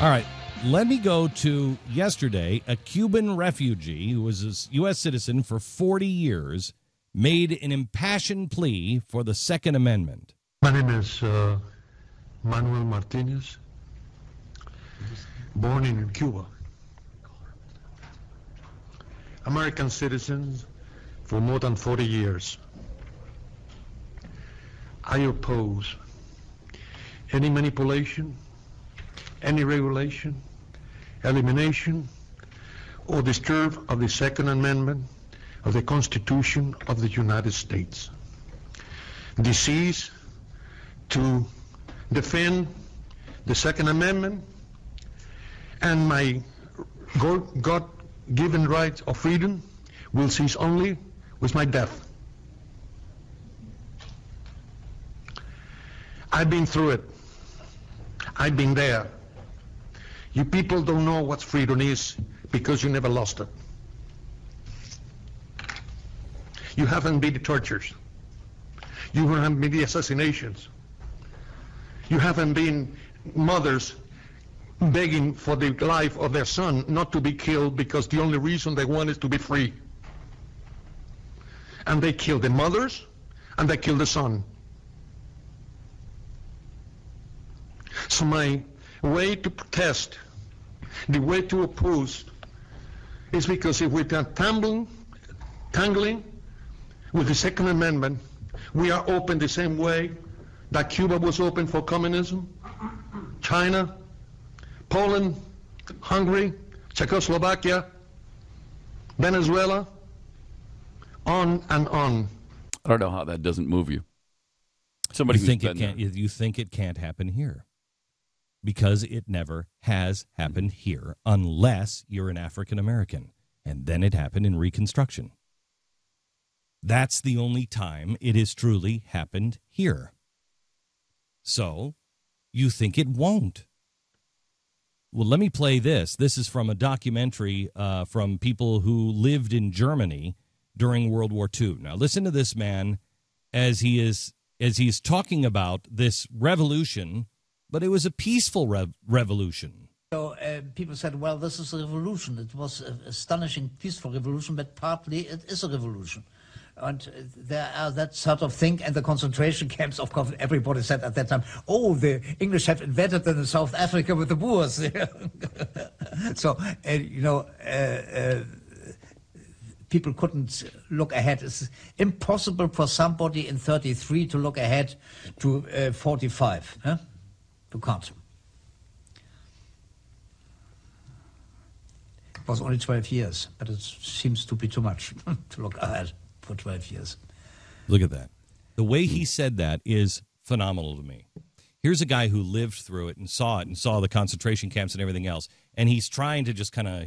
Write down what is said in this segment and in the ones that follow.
All right, let me go to yesterday. A Cuban refugee who was a U.S. citizen for 40 years made an impassioned plea for the Second Amendment. My name is Manuel Martinez, born in Cuba. American citizen for more than 40 years. I oppose any manipulation, any regulation, elimination, or disturb of the Second Amendment of the Constitution of the United States. Cease to defend the Second Amendment and my God-given right of freedom will cease only with my death. I've been through it. I've been there. You people don't know what freedom is because you never lost it. You haven't been the tortures. You haven't been the assassinations. You haven't been mothers begging for the life of their son not to be killed because the only reason they want is to be free. And they kill the mothers and they kill the son. So my way to protest, the way to oppose, is because if we're tangling with the Second Amendment, we are open the same way that Cuba was open for communism, China, Poland, Hungary, Czechoslovakia, Venezuela, on and on. I don't know how that doesn't move you. Somebody You think it can't happen here because it never has happened here unless you're an African American, and then it happened in Reconstruction. That's the only time it has truly happened here. So, you think it won't? Well, let me play this. This is from a documentary from people who lived in Germany during World War II. Now, listen to this man as he's talking about this revolution, but it was a peaceful revolution. So people said, well, this is a revolution. It was an astonishing peaceful revolution, but partly it is a revolution. And there are that sort of thing, and the concentration camps, of course, everybody said at that time, oh, the English have invented them in South Africa with the Boers. So, people couldn't look ahead. It's impossible for somebody in 33 to look ahead to 45. Huh? You can't. It was only 12 years, but it seems to be too much to look ahead for 12 years. Look at that. The way he said that is phenomenal to me. Here's a guy who lived through it and saw the concentration camps and everything else, and he's trying to just kind of,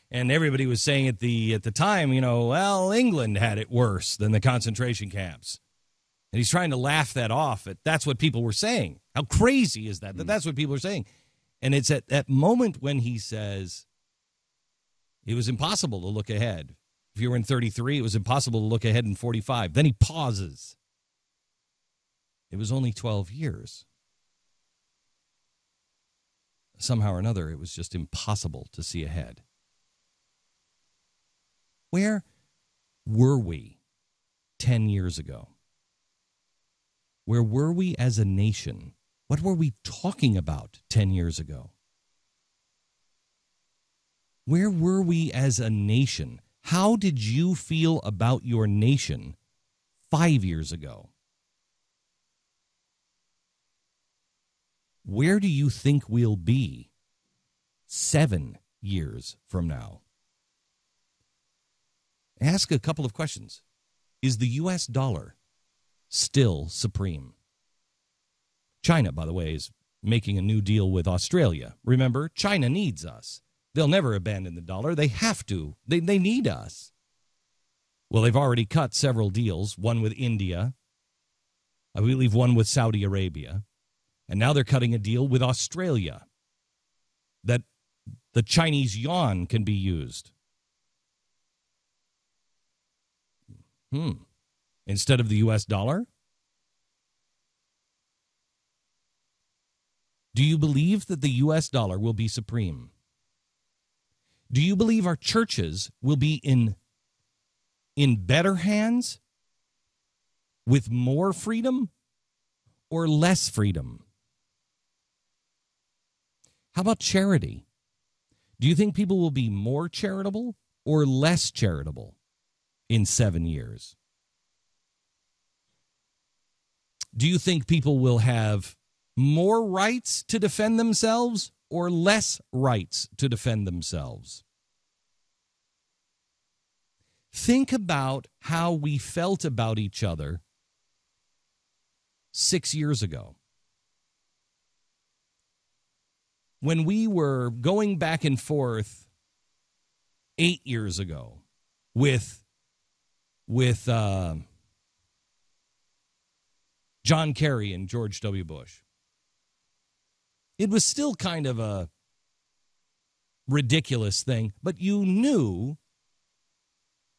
and everybody was saying at the time, well, England had it worse than the concentration camps. And he's trying to laugh that off. That's what people were saying. How crazy is that? That's what people are saying. And it's at that moment when he says it was impossible to look ahead. If you were in 33, it was impossible to look ahead in 45. Then he pauses. It was only 12 years. Somehow or another, it was just impossible to see ahead. Where were we 10 years ago? Where were we as a nation? What were we talking about 10 years ago? Where were we as a nation? How did you feel about your nation 5 years ago? Where do you think we'll be 7 years from now? Ask a couple of questions. Is the U.S. dollar still supreme? China, by the way, is making a new deal with Australia. Remember, China needs us. They'll never abandon the dollar. They have to. They need us. Well, they've already cut several deals, one with India, I believe one with Saudi Arabia, and now they're cutting a deal with Australia that the Chinese yuan can be used. Instead of the U.S. dollar? Do you believe that the U.S. dollar will be supreme? Do you believe our churches will be in better hands with more freedom or less freedom? How about charity? Do you think people will be more charitable or less charitable in 7 years? Do you think people will have more rights to defend themselves or less rights to defend themselves? Think about how we felt about each other 6 years ago, when we were going back and forth 8 years ago with John Kerry and George W. Bush. It was still kind of a ridiculous thing, but you knew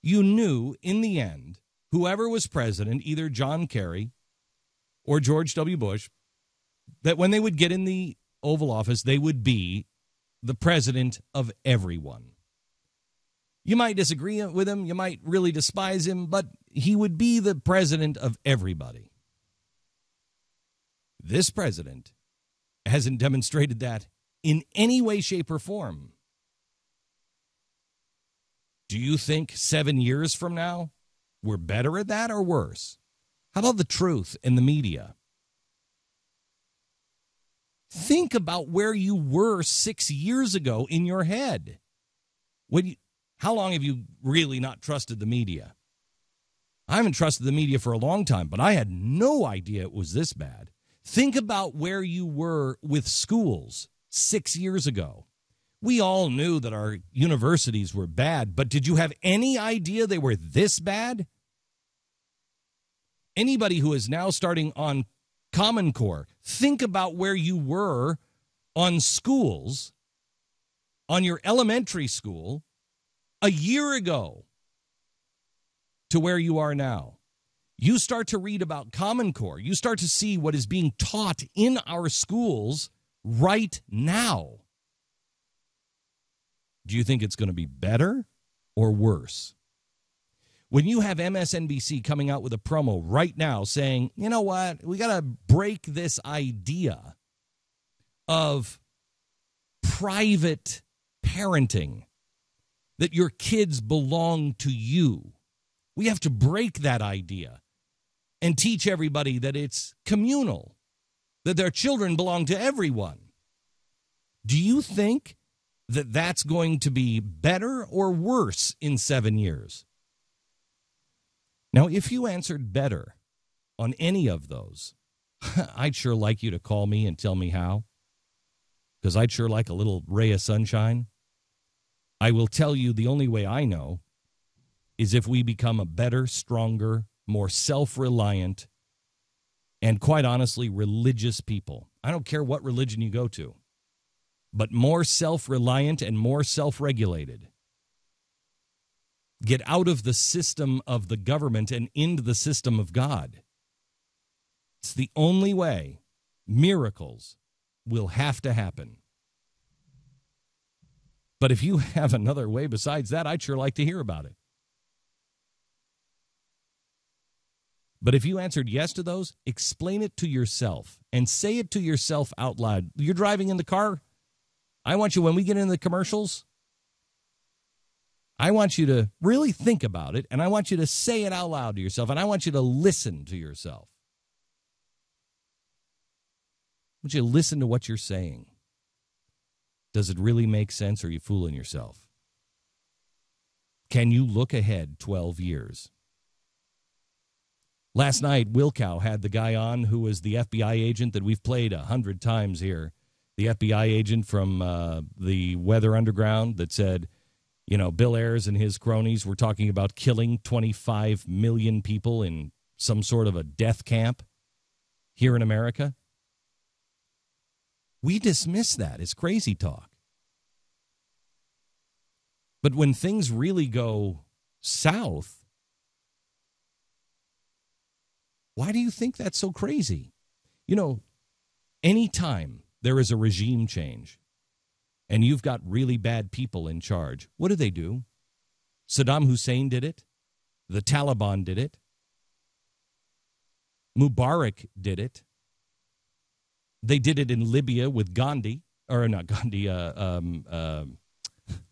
in the end, whoever was president, either John Kerry or George W. Bush, that when they would get in the Oval Office, they would be the president of everyone. You might disagree with him, you might really despise him, but he would be the president of everybody. This president hasn't demonstrated that in any way, shape, or form. Do you think 7 years from now we're better at that or worse? How about the truth in the media? Think about where you were 6 years ago in your head. How long have you really not trusted the media? I haven't trusted the media for a long time, but I had no idea it was this bad. Think about where you were with schools 6 years ago. We all knew that our universities were bad, but did you have any idea they were this bad? Anybody who is now starting on Common Core, think about where you were on schools, on your elementary school, a year ago to where you are now. You start to read about Common Core. You start to see what is being taught in our schools right now. Do you think it's going to be better or worse? When you have MSNBC coming out with a promo right now saying, you know what, we got to break this idea of private parenting, that your kids belong to you. We have to break that idea and teach everybody that it's communal, that their children belong to everyone. Do you think that that's going to be better or worse in 7 years? Now, if you answered better on any of those, I'd sure like you to call me and tell me how, because I'd sure like a little ray of sunshine. I will tell you the only way I know is if we become a better, stronger, more self-reliant, and quite honestly, religious people. I don't care what religion you go to, but more self-reliant and more self-regulated. Get out of the system of the government and into the system of God. It's the only way. Miracles will have to happen. But if you have another way besides that, I'd sure like to hear about it. But if you answered yes to those, explain it to yourself and say it to yourself out loud. You're driving in the car. I want you, when we get into the commercials, I want you to really think about it, and I want you to say it out loud to yourself, and I want you to listen to yourself. I want you to listen to what you're saying. Does it really make sense, or are you fooling yourself? Can you look ahead 12 years? Last night, Wilkow had the guy on who was the FBI agent that we've played 100 times here. The FBI agent from the Weather Underground that said, you know, Bill Ayers and his cronies were talking about killing 25 million people in some sort of a death camp here in America. We dismiss that as crazy talk. But when things really go south, why do you think that's so crazy? You know, any time there is a regime change and you've got really bad people in charge, what do? Saddam Hussein did it. The Taliban did it. Mubarak did it. They did it in Libya with Gandhi, or not Gandhi, Gaddafi.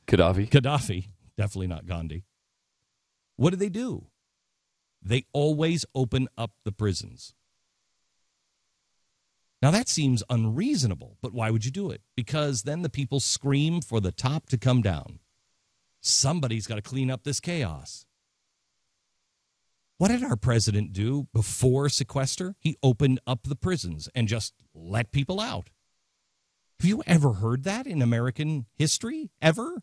Gaddafi, definitely not Gandhi. What do? They always open up the prisons. Now, that seems unreasonable, but why would you do it? Because then the people scream for the top to come down. Somebody's got to clean up this chaos. What did our president do before sequester? He opened up the prisons and just let people out. Have you ever heard that in American history? Ever?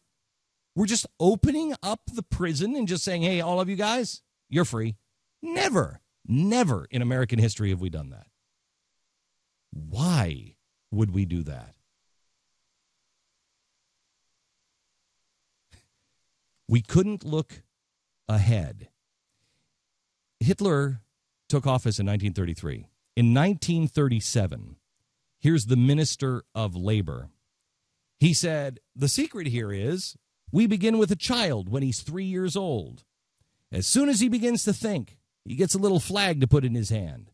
We're just opening up the prison and just saying, hey, all of you guys, you're free. Never in American history have we done that. Why would we do that? We couldn't look ahead. Hitler took office in 1933. In 1937, here's the Minister of Labor. He said, the secret here is we begin with a child when he's 3 years old. As soon as he begins to think, he gets a little flag to put in his hand.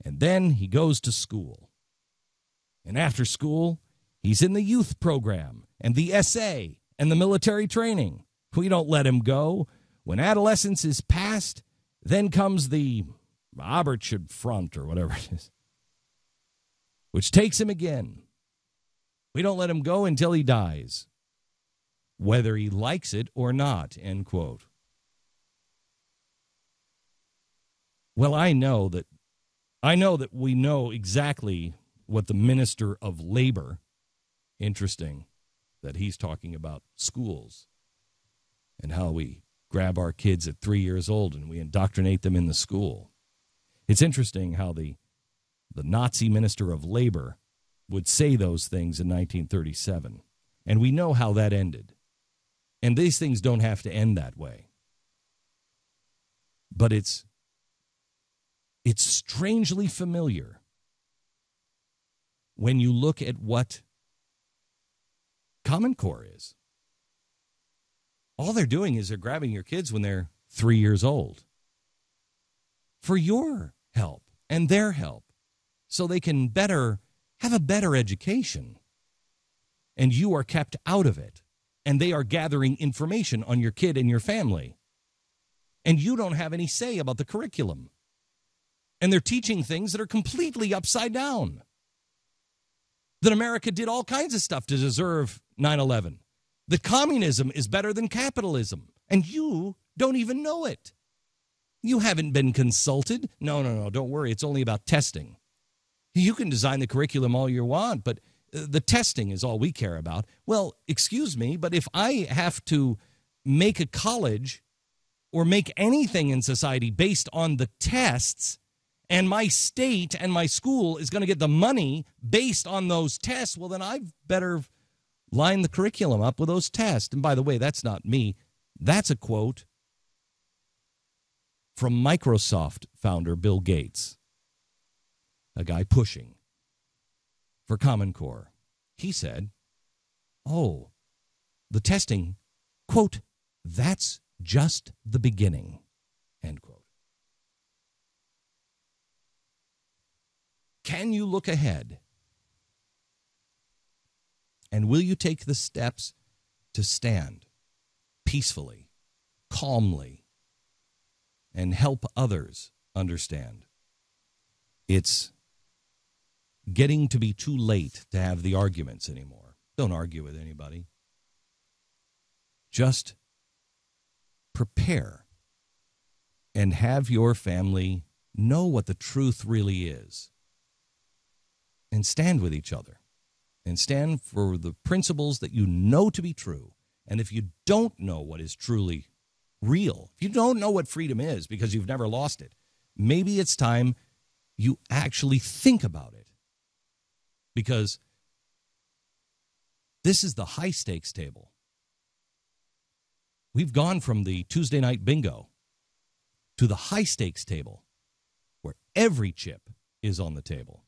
And then he goes to school. And after school, he's in the youth program and the SA and the military training. We don't let him go. When adolescence is past, then comes the Front or whatever it is, which takes him again. We don't let him go until he dies, whether he likes it or not, end quote. Well, I know that we know exactly what the Minister of Labor, interesting that he's talking about schools and how we grab our kids at 3 years old and we indoctrinate them in the school. It's interesting how the Nazi Minister of Labor would say those things in 1937. And we know how that ended. And these things don't have to end that way. But it's strangely familiar when you look at what Common Core is. All they're doing is they're grabbing your kids when they're 3 years old for your help and their help so they can have a better education. And you are kept out of it. And they are gathering information on your kid and your family. And you don't have any say about the curriculum. And they're teaching things that are completely upside down. That America did all kinds of stuff to deserve 9/11. That communism is better than capitalism. And you don't even know it. You haven't been consulted. No, don't worry. It's only about testing. You can design the curriculum all you want, but the testing is all we care about. Well, excuse me, but if I have to make a college or make anything in society based on the tests, and my state and my school is going to get the money based on those tests, well, then I've better line the curriculum up with those tests. And by the way, that's not me. That's a quote from Microsoft founder Bill Gates, a guy pushing for Common Core. He said, oh, the testing, quote, that's just the beginning, end quote. Can you look ahead? And will you take the steps to stand peacefully, calmly, and help others understand? It's getting to be too late to have the arguments anymore. Don't argue with anybody. Just prepare and have your family know what the truth really is. And stand with each other. And stand for the principles that you know to be true. And if you don't know what is truly real, if you don't know what freedom is because you've never lost it, maybe it's time you actually think about it. Because this is the high-stakes table. We've gone from the Tuesday night bingo to the high-stakes table where every chip is on the table.